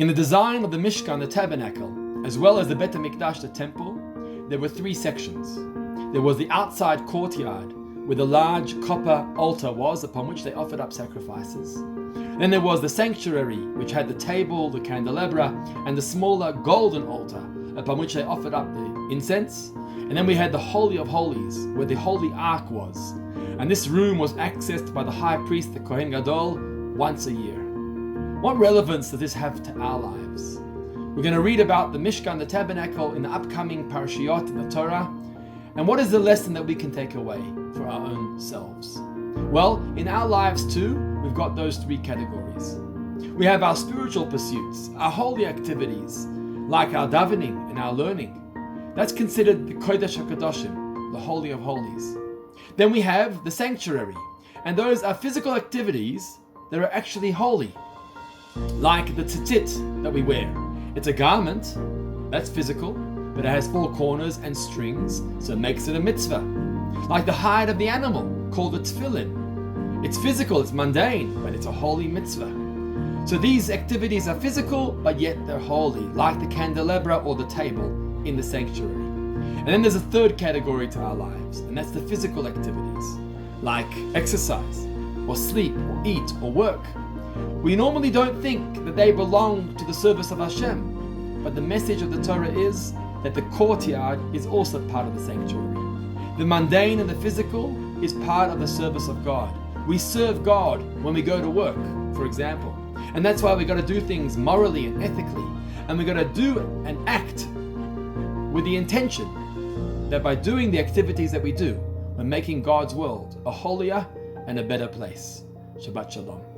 In the design of the Mishkan, the tabernacle, as well as the Bet HaMikdash, the temple, there were three sections. There was the outside courtyard, where the large copper altar was, upon which they offered up sacrifices. Then there was the sanctuary, which had the table, the candelabra, and the smaller golden altar, upon which they offered up the incense. And then we had the Holy of Holies, where the Holy Ark was. And this room was accessed by the high priest, the Kohen Gadol, once a year. What relevance does this have to our lives? We're going to read about the Mishkan, the tabernacle, in the upcoming parashiyot in the Torah. And what is the lesson that we can take away for our own selves? Well, in our lives too, we've got those three categories. We have our spiritual pursuits, our holy activities, like our davening and our learning. That's considered the Kodesh HaKadoshim, the Holy of Holies. Then we have the sanctuary, and those are physical activities that are actually holy, like the tzitzit that we wear. It's a garment, that's physical, but it has four corners and strings, so it makes it a mitzvah. Like the hide of the animal, called a tefillin. It's physical, it's mundane, but it's a holy mitzvah. So these activities are physical, but yet they're holy, like the candelabra or the table in the sanctuary. And then there's a third category to our lives, and that's the physical activities, like exercise, or sleep, or eat, or work. We normally don't think that they belong to the service of Hashem, but the message of the Torah is that the courtyard is also part of the sanctuary. The mundane and the physical is part of the service of God. We serve God when we go to work, for example. And that's why we got to do things morally and ethically. And we got to do and act with the intention that by doing the activities that we do, we're making God's world a holier and a better place. Shabbat Shalom.